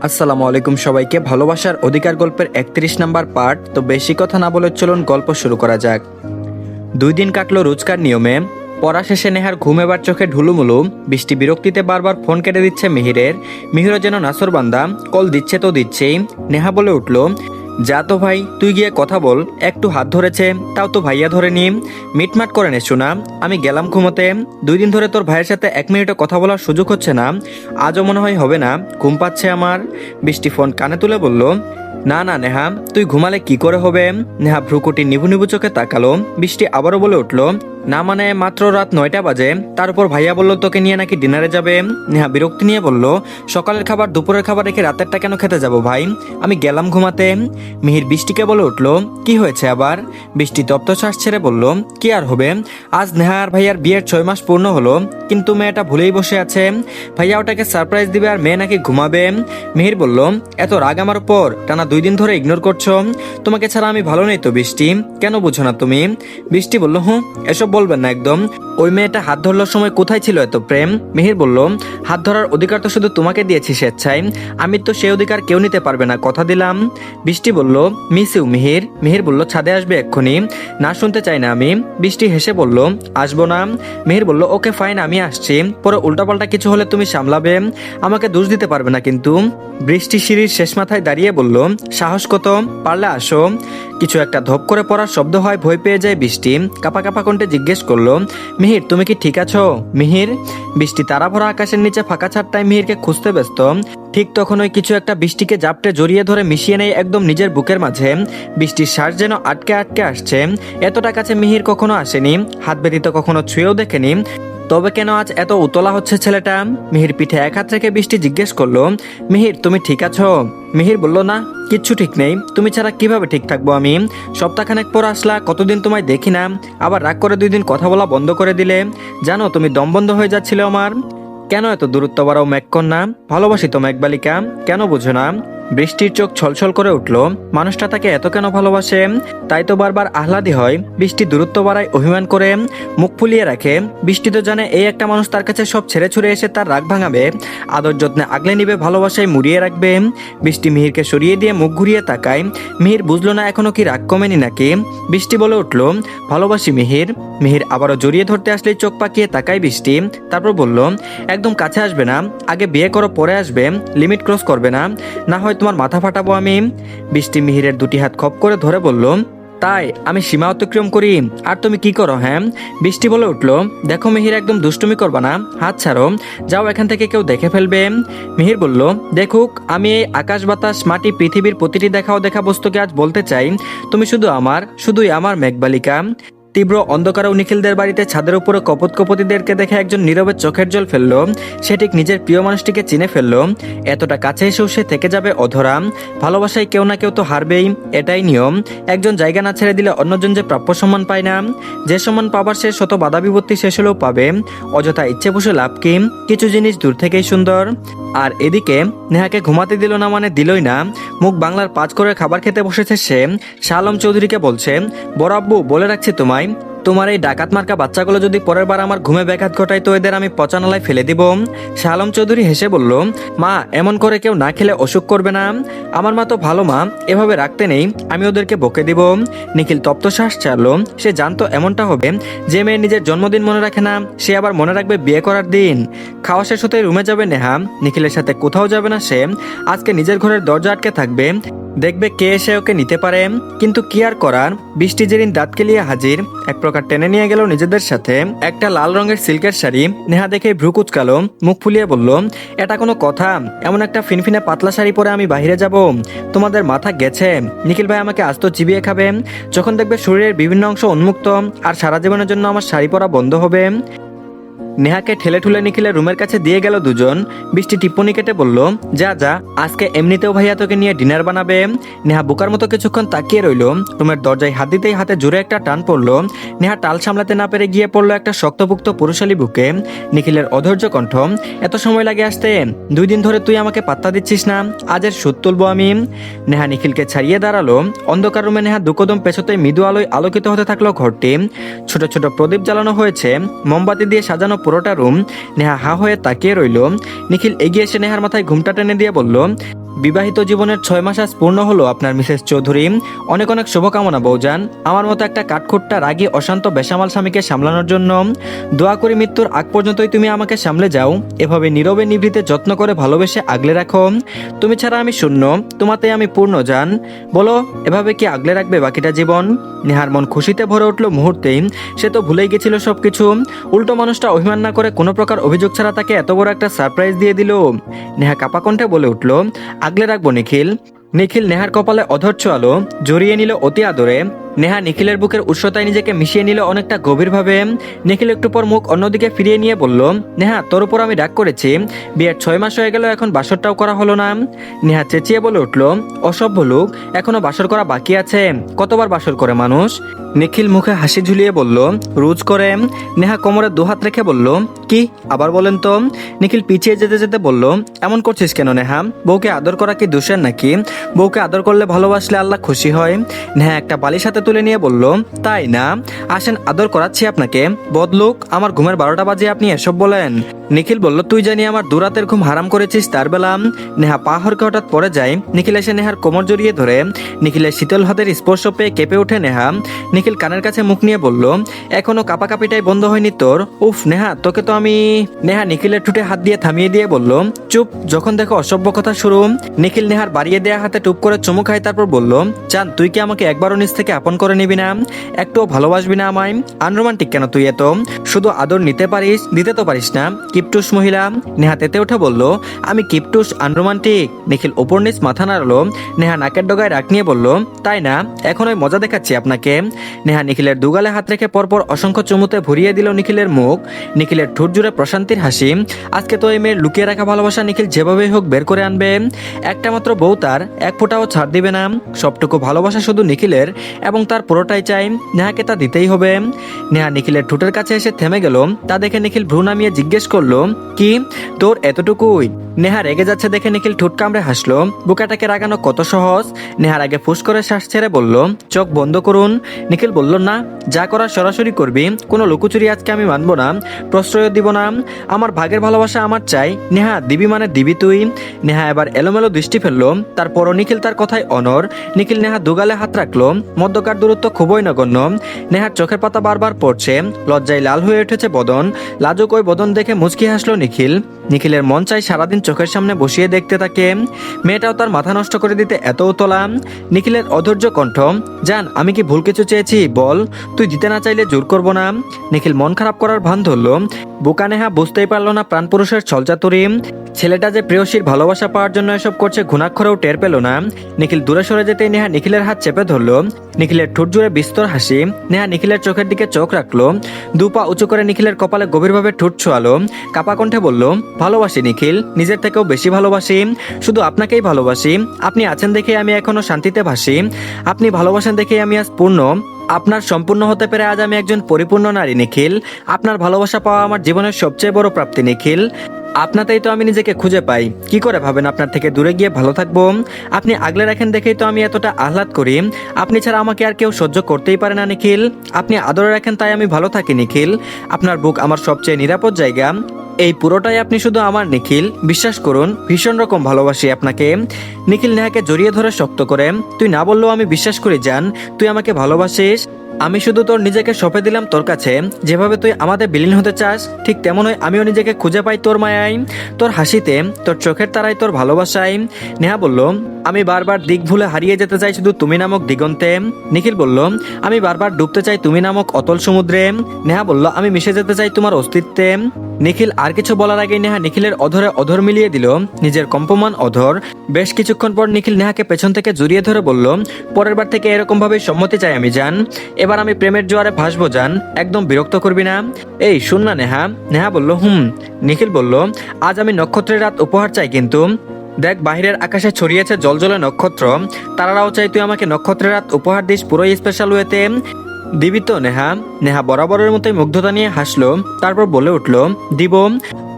আসসালামু আলাইকুম সবাইকে। ভালোবাসার অধিকার গল্পের 31 নাম্বার পার্ট। তো বেশি কথা না বলে চলুন গল্প শুরু করা যাক। 2 দিন কাটলো রোজকার নিয়মে। পড়া শেষে নেহার ঘুম এবার চোখে ঢুলুমুলু। বৃষ্টি বিরক্তিতে বারবার ফোন কেটে দিচ্ছে মিহিরের। মিহিরও যেন নাসরবান্দা, কল দিচ্ছে তো দিচ্ছেই। নেহা বলে উঠল, যা তো ভাই, তুই গিয়ে কথা বল। একটু হাত ধরেছে, তাও তো ভাইয়া ধরে নি। মিটমাট করে নে শোনা, আমি গেলাম ঘুমোতে। 2 দিন ধরে তোর ভাইয়ের সাথে 1 মিনিটও কথা বলার সুযোগ হচ্ছে না। আজও মনে হয় হবে না, ঘুম পাচ্ছে আমার। বৃষ্টি ফোন কানে তুলে বলল, না না নেহা, তুই ঘুমালে কি করে হবে। নেহা ভ্রুকুটি নিভু নিভু চোখে তাকালো। বৃষ্টি আবারও বলে উঠল, না মানে মাত্র রাত 9টা বাজে, তার উপর ভাইয়া বলল তোকে নিয়ে নাকি ডিনারে যাবে। নেহা বিরক্তি নিয়ে বলল, সকালের খাবার দুপুরের খাবার রেখে রাতেরটা কেন খেতে যাব ভাই, আমি গেলাম ঘুমাতে। মিহির বৃষ্টিকে বলে উঠল, কি হয়েছে আবার। বৃষ্টি তপ্তশ্বাস ছেড়ে বলল, কি আর হবে, আজ নেহা আর ভাইয়ার বিয়ের 6 মাস পূর্ণ হলো, কিন্তু মেয়েটা ভুলেই বসে আছে। ভাইয়া ওটাকে সারপ্রাইজ দিবে আর মেয়ে নাকি ঘুমাবে। মিহির বলল, এত রাগ আমার উপর, টানা 2 দিন ধরে ইগনোর করছো। তোমাকে ছাড়া আমি ভালো নেই তো বৃষ্টি, কেন বুঝো না তুমি। বৃষ্টি বলল, এসব বলবেন না একদম। ওই মেয়েটা হাত ধরবার সময় কোথায় ছিল এত প্রেম। মিহির বলল, হাত ধরার অধিকার তো শুধু তোমাকে দিয়েছি স্বেচ্ছায়, আমি তো সেই অধিকার কেউ নিতে পারবে না, কথা দিলাম। বৃষ্টি বলল, মিস ইউ মিহির। মিহির বলল, ছাদে আসবে এক্ষুনি। না শুনতে চাই না আমি। বৃষ্টি হেসে বলল, আসবো না। মিহির বলল, ওকে ফাইন, আমি আসছি, পরে উল্টাপাল্টা কিছু হলে তুমি সামলাবে, আমাকে দোষ দিতে পারবে না কিন্তু। বৃষ্টি সিঁড়ির শেষ মাথায় দাঁড়িয়ে বলল, সাহস কত, পারলে আসো। কিছু একটা ধপ করে পড়ার শব্দ হয়, ভয় পেয়ে যায় বৃষ্টি। কাপা কাপা কণ্ঠে জিজ্ঞেস করলো, মিহির তুমি কি ঠিক আছো। মিহির। বৃষ্টি তারা ভরা আকাশের নিচে ফাঁকা ছাদটায় মিহিরকে খুঁজতে ব্যস্ত। ঠিক তখন ওই কিছু একটা বৃষ্টিকে জাপটে জড়িয়ে ধরে মিশিয়ে নেয় একদম নিজের বুকের মাঝে। বৃষ্টির শ্বাস যেন আটকে আটকে আসছে। এতটা কাছে মিহির কখনো আসেনি, হাত ব্যতীত কখনো ছুঁয়েও দেখেনি। তবে কেন আজ এত উতলা হচ্ছে ছেলেটা। মিহির পিঠে এক হাত রেখে বৃষ্টি জিজ্ঞেস করলো, মিহির তুমি ঠিক আছো। মিহির বলল, না কিচ্ছু ঠিক নেই, তুমি ছাড়া কিভাবে ঠিক থাকবো আমি। সপ্তাহখানেক পর আসলা, কতদিন তোমায় দেখি না, আবার রাগ করে 2 দিন কথা বলা বন্ধ করে দিলে। জানো তুমি দম বন্ধ হয়ে যাচ্ছিল আমার। কেন এত দূরত্ব বাড়াও মেঘকন্যা, ভালোবাসি তো মেঘবালিকা, কেন বুঝো না। বৃষ্টির চোখ ছলছল করে উঠল, মানুষটা তাকে এত কেন ভালোবাসে। তাই তো বারবার আহ্লাদি হয়। বৃষ্টি দূরত্ব বাড়ায়, অভিমান করে, মুখ ফুলিয়ে রাখে। বৃষ্টি তো জানে এই একটা মানুষ তার কাছে সব ছেড়ে ছুড়ে এসে তার রাগ ভাঙাবে, আদর যত্নে আগলে নিবে, ভালোবাসায় মুড়িয়ে রাখবে। বৃষ্টি মিহিরকে সরিয়ে দিয়ে মুখ ঘুরিয়ে তাকায়। মিহির বুঝলো না এখনো কি রাগ কমেনি নাকি। বৃষ্টি বলে উঠল, ভালোবাসি মিহির। মিহির আবারও জড়িয়ে ধরতে আসলেই চোখ পাকিয়ে তাকায় বৃষ্টি। তারপর বলল, একদম কাছে আসবে না, আগে বিয়ে করো পরে আসবে, লিমিট ক্রস করবে না, না হয় তোমার মাথা ফাটাবো আমি। বৃষ্টি মিহিরের 2টি হাত খপ করে ধরে বলল, তাই আমি সীমা অতিক্রম করি, আর তুমি কি করো হ্যাঁ। বৃষ্টি বলে উঠল, দেখো মিহির একদম দুষ্টুমি করবা না, হাত ছাড়ো, যাও এখান থেকে কেউ দেখে ফেলবে। মিহির বলল, দেখুক, আমি এই আকাশ বাতাস মাটি পৃথিবীর প্রতিটি দেখা বস্তুকে আজ বলতে চাই, তুমি শুধু আমার, শুধুই আমার মেঘবালিকা। তীব্র অন্ধকার ও নিখিলদের বাড়িতে ছাদের উপরে কপতিদেরকে দেখে একজন নীরবে চোখের জল ফেললো। সে ঠিক নিজের প্রিয় মানুষটিকে চিনে ফেললো। এতটা কাছে এসেও সে থেকে যাবে অধরা। ভালোবাসায় কেউ না কেউ তো হারবেই, এটাই নিয়ম। একজন জায়গা না ছেড়ে দিলে অন্যজন যে প্রাপ্য সম্মান পায় না। যে সম্মান পাবার সে শত বাধা বিপত্তি শেষ হলেও পাবে। অযথা ইচ্ছে বসে লাভ কি, কিছু জিনিস দূর থেকেই সুন্দর। আর এদিকে নেহাকে ঘুমাতে দিল না মানে দিলই না। মুখ বাংলার 5 করে খাবার খেতে বসেছে সে। শাহ আলম চৌধুরীকে বলছে, বড় আব্বু বলে রাখছি তোমায়, তোমার এই ডাকাত মার্কা বাচ্চাগুলো যদি পরের বার আমার ঘুমে ব্যাঘাত ঘটায় তো এদের আমি পচানালায় ফেলে দিব। শাহ আলম চৌধুরী হেসে বলল, মা এমন করে কেউ না খেলে অসুখ করবে না, আমার মা তো ভালো মা, এভাবে রাখতে নেই, আমি ওদেরকে বকে দিব। নিখিল তপ্তশ্বাস ছাড়লো। সে জানতো এমনটা হবে। যে মেয়ে নিজের জন্মদিন মনে রাখে না, সে আবার মনে রাখবে বিয়ে করার দিন। খাওয়া শেষ হতে রুমে যাবে নেহা, নিখিলের সাথে কোথাও যাবে না সে। আজকে নিজের ঘরের দরজা আটকে থাকবে, দেখবে কে এসে ওকে নিতে পারে। কিন্তু কি আর করার, বৃষ্টি যেদিন দাঁত কেলিয়ে হাজির, এক প্রকার টেনে নিয়ে গেল নিজেদের সাথে। একটা লাল রঙের সিল্কের শাড়ি। নেহা দেখে ভ্রু কুচকালো, মুখ ফুলিয়ে বলল, এটা কোনো কথা, এমন একটা ফিনফিনে পাতলা শাড়ি পরে আমি বাইরে যাব, তোমাদের মাথা গেছে। নিখিল ভাই আমাকে আস্ত চিবিয়ে খাবে যখন দেখবে শরীরের বিভিন্ন অংশ উন্মুক্ত, আর সারা জীবনের জন্য আমার শাড়ি পরা বন্ধ হবে। নেহাকে ঠেলে ঠুলে নিখিলের রুমের কাছে দিয়ে গেল দুজন। বৃষ্টি টিপ্পনি কেটে বলল, যা যা, আজকে এমনিতেও ভাইয়া তোকে নিয়ে ডিনার বানাবে। নেহা বোকার মতো কিছুক্ষণ তাকিয়ে রইল। রুমের দরজায় হাত দিতেই হাতে জোরে একটা টান পড়লো। নেহা টাল সামলাতে না পেরে গিয়ে পড়লো একটা শক্তপুক্ত পুরুষালী বুকে। নিখিলের অধৈর্য কণ্ঠ, এত সময় লাগে আসতে, 2 দিন ধরে তুই আমাকে পাত্তা দিচ্ছিস না, আজের সুদ তুলবো আমি। নেহা নিখিলকে ছাড়িয়ে দাঁড়ালো। অন্ধকার রুমে নেহা দুকদম পেছতে মৃদু আলোয় আলোকিত হতে থাকলো ঘরটি। ছোট ছোট প্রদীপ জ্বালানো হয়েছে, মোমবাতি দিয়ে সাজানো পুরোটা রুম। নেহা হা হয়ে তাকিয়ে রইল। নিখিল এগিয়ে এসে নেহার মাথায় ঘুমটা টেনে দিয়ে বলল, বিবাহিত জীবনের 6 মাস আজ পূর্ণ হলো আপনার মিসেস চৌধুরী। অনেক অনেক শুভকামনা বৌজান। আমার মতো একটা কাঠখোট্টা রাগী অশান্ত বেসামাল স্বামীকে সামলানোর জন্য দোয়া করি মৃত্যুর আগ পর্যন্তই তুমি আমাকে সামলে যাও। এভাবে নীরবে নিভৃতে যত্ন করে ভালোবেসে আগলে রাখো। তুমি ছাড়া আমি শূন্য, তোমাতে আমি পূর্ণ জান। বলো এভাবে কি আগলে রাখবে বাকিটা জীবন? নেহার মন খুশিতে ভরে উঠল মুহূর্তেই। সে তো ভুলেই গেছিল সবকিছু। উল্টো মানুষটা অভিমান না করে কোনো প্রকার অভিযোগ ছাড়া তাকে এত বড় একটা সারপ্রাইজ দিয়ে দিল। নেহা কাপা কণ্ঠে বলে উঠল, আগলে রাখবো নিখিল। নিখিল নেহার কপালে অধৈর্য আলো জড়িয়ে নিল অতি আদরে। নেহা নিখিলের বুকের উষ্ণতায় নিজেকে মিশিয়ে নিল অনেকটা গভীরভাবে। নিখিল একটু পর মুখ অন্যদিকে ফিরিয়ে নিয়ে বলল, নেহা তোর উপর আমি রাগ করেছি। বিয়ের 6 মাস হয়ে গেল, এখন বাসরটাও করা হলো না। নেহা চেঁচিয়ে বলে উঠল, অসভ্য লোক, এখনো বাসর করা বাকি আছে। কতবার বাসর করে মানুষ? নিখিল মুখে হাসি ঝুলিয়ে বলল, রোজ করে। নেহা কোমরে দুহাত রেখে বলল, কি আবার বলেন তো? নিখিল পিছিয়ে যেতে যেতে বলল, এমন করছিস কেন নেহা? বউকে আদর করা কি দোষের নাকি? বউকে আদর করলে ভালোবাসলে আল্লাহ খুশি হয়। নেহা একটা বালিশ হাতে তুলে নিয়ে বলল, তাই না? আসেন আদর করাচ্ছি আপনাকে। বদলুক, আমার ঘুমের 12টা বাজে আপনি এসব বলেন? নিখিল বলল, তুই জানি আমার দুরাতের ঘুম হারাম করেছিস তার বেলা। নেহা পা হরকে হঠাৎ পড়ে যায়। নিখিল এসে নেহার কোমর জড়িয়ে ধরে। নিখিলের শীতল হাতের স্পর্শ পেয়ে কেঁপে ওঠে নেহা। নিখিল কানের কাছে মুখ নিয়ে বলল, এখনো কাপাকাপিটাই বন্ধ হয়নি তোর? উফ নেহা, তোকে তো আমি। নেহা নিখিলের ঠুটে হাত দিয়ে থামিয়ে দিয়ে বলল, চুপ, যখন দেখো অসভ্য কথা শুরু। নিখিল নেহার বাড়িয়ে দেয়া হাতে টুপ করে চুমু খায়, তারপর বলল, চাঁদ তুই কি আমাকে একবারও নিজ থেকে আপন করে নিবি না? একটুও ভালোবাসবি না আমায়? আনরোমান্টিক কেন তুই এত? শুধু আদর নিতে পারিস, দিতে তো পারিস না। কিপটুস মহিলা। নেহা তেতে উঠে বলল, আমি কিপটুস আনরোমান্টিক? নিখিল ওপর নিচ মাথা নাড়লো। নেহা নাকের ডগায় রাগ নিয়ে বলল, তাই না? এখন ওই মজা দেখাচ্ছি আপনাকে। নেহা নিখিলের দুগালে হাত রেখে পরপর অসংখ্য চুমুতে ভরিয়ে দিল নিখিলের মুখ। নিখিলের ঠোঁট জুড়ে প্রশান্তির হাসি। আজকে তো এই মেয়ের লুকিয়ে রাখা ভালোবাসা নিখিল যেভাবেই হোক বের করে আনবে। একটা মাত্র বউ, তার এক ফোঁটাও ছাড় দিবে না। সবটুকু ভালোবাসা শুধু নিখিলের, এবং তার পুরোটাই চাই। নেহাকে তা দিতেই হবে। নেহা নিখিলের ঠোঁটের কাছে এসে থেমে গেল। তা দেখে নিখিল ভ্রু নামিয়ে জিজ্ঞেস করলো, কি তোর এতটুকুই? নেহা রেগে যাচ্ছে দেখে নিখিল ঠোঁট কামড়ে হাসলো। বুকাটাকে রাগানো কত সহজ। নেহার আগে ফুস করে শ্বাস ছেড়ে বলল, চোখ বন্ধ করুন। নিখিল বলল, না, যা করার সরাসরি করবি। কোনো লুকোচুরি আজকে আমি মানবো না, প্রশ্রয় দিব না। আমার ভাগের ভালোবাসা আমার চাই। নেহা দিবি মানে দিবি তুই। নেহা এবার এলোমেলো দৃষ্টি ফেললো। তারপরও নিখিল তার কথায় অনর। নিখিল নেহা দুগালে হাত রাখলো। মধ্যকার দূরত্ব খুবই নগণ্য। নেহার চোখের পাতা বারবার পড়ছে। লজ্জায় লাল হয়ে উঠেছে বদন। লাজুক ওই বদন দেখে মুচকি হাসলো নিখিল। নিখিলের মন চাই সারাদিন চোখের সামনে বসিয়ে দেখতে তাকে। মেয়েটাও তার মাথা নষ্ট করে দিতে এত উতলা। নিখিলের অধৈর্য কণ্ঠ, জান আমি কি ভুল কিছু চেয়েছি বল? তুই দিতে না চাইলে জোর করবো না। নিখিল মন খারাপ করার ভান ধরলো। বোকা নেহা বুঝতেই পারলো না প্রাণপুরুষের ছলচাতুরি। ছেলেটা যে প্রেয়সীর ভালোবাসা পাওয়ার জন্য এসব করছে ঘুণাক্ষরেও টের পেল না। নিখিল দূরে সরে যেতেই নেহা নিখিলের হাত চেপে ধরলো। নিখিলের ঠোঁট জুড়ে বিস্তর হাসি। নেহা নিখিলের চোখের দিকে চোখ রাখলো। দু পা উঁচু করে নিখিলের কপালে গভীরভাবে ঠোঁট ছোঁয়ালো। কাপা কণ্ঠে বলল, ভালোবাসি নিখিল, নিজের থেকেও বেশি ভালোবাসি। শুধু আপনাকেই ভালোবাসি। আপনি আছেন দেখে আমি এখনো শান্তিতে ভাসি। আপনি ভালোবাসেন দেখে আমি আজ পূর্ণ। আপনার সম্পূর্ণ হতে পেরে আজ আমি একজন পরিপূর্ণ নারী নিখিল। আপনার ভালোবাসা পাওয়া আমার জীবনের সবচেয়ে বড় প্রাপ্তি নিখিল। আপনাতেই তো আমি নিজেকে খুঁজে পাই। কি করে ভাবেন আপনার থেকে দূরে গিয়ে ভালো থাকবো? আপনি আগলে রাখেন দেখেই তো আমি এতটা আহ্লাদ করি। আপনি ছাড়া আমাকে আর কেউ সহ্য করতেই পারে না নিখিল। আপনি আদরে রাখেন তাই আমি ভালো থাকি নিখিল। আপনার বুক আমার সবচেয়ে নিরাপদ জায়গা। এই পুরোটাই আপনি শুধু আমার নিখিল, বিশ্বাস করুন ভীষণ রকম ভালোবাসি আপনাকে। নিখিল নেহাকে জড়িয়ে ধরে শক্ত করে, তুই না বললেও আমি বিশ্বাস করি জান, তুই আমাকে ভালোবাসিস। আমি শুধু তোর নিজেকে সঁপে দিলাম তোর কাছে। যেভাবে তুই আমাদের বিলীন হতে চাস, ঠিক তেমনই আমিও নিজেকে খুঁজে পাই তোর মায়ায়, তোর হাসিতে, তোর চোখের তারায়, তোর ভালোবাসায়। নেহা বলল, আমি বারবার দিক ভুলে হারিয়ে যেতে চাই শুধু তুমি নামক দিগন্তে। নিখিল বলল, আমি বারবার ডুবতে চাই তুমি নামক অতল সমুদ্রে। নেহা বলল, আমি মিশে যেতে চাই তোমার অস্তিত্বে। নিখিল আর কিছু বলার আগে নেহা নিখিলের অধরে অধর মিলিয়ে দিল, নিজের কম্পমান অধর। বেশ কিছুক্ষণ পর নিখিল নেহাকে পেছন থেকে জড়িয়ে ধরে বলল, পরের বার থেকে এরকম ভাবে সম্মতি চাই আমি জান। এবার আমি প্রেমের জোয়ারে ভাসবো জান, একদম বিরক্ত করবি না। এই শুন না নেহা। নেহা বলল, নিখিল বলল, আজ আমি নক্ষত্রের রাত উপহার চাই কিন্তু। দেখ বাহিরের আকাশে ছড়িয়েছে জলজলে নক্ষত্র, তারাও চাই তুই আমাকে নক্ষত্রের রাত উপহার দিস পুরোই স্পেশাল ওয়েতে। দিবি তো নেহা? নেহা বরাবরের মতোই মুগ্ধতা নিয়ে হাসলো, তারপর বলে উঠলো, দিব।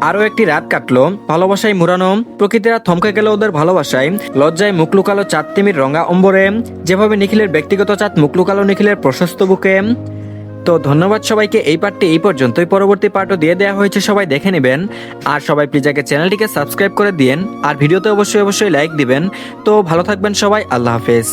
আরো একটি রাত কাটলো ভালোবাসায় মুড়ানো। প্রকৃতিরা থমকে গেল ওদের ভালোবাসায়। লজ্জায় মুখ লুকালো চাঁদ তিমির রঙা অম্বরে। যেভাবে নিখিলের ব্যক্তিগত চাঁদ মুখ লুকালো নিখিলের প্রশস্ত বুকে। তো ধন্যবাদ সবাইকে, এই পার্টটি এই পর্যন্তই। পরবর্তী পার্টও দিয়ে দেওয়া হয়েছে, সবাই দেখে নেবেন। আর সবাই প্লিজ আগে চ্যানেলটিকে সাবস্ক্রাইব করে দিন, আর ভিডিওতে অবশ্যই লাইক দিবেন। তো ভালো থাকবেন সবাই, আল্লাহ হাফেজ।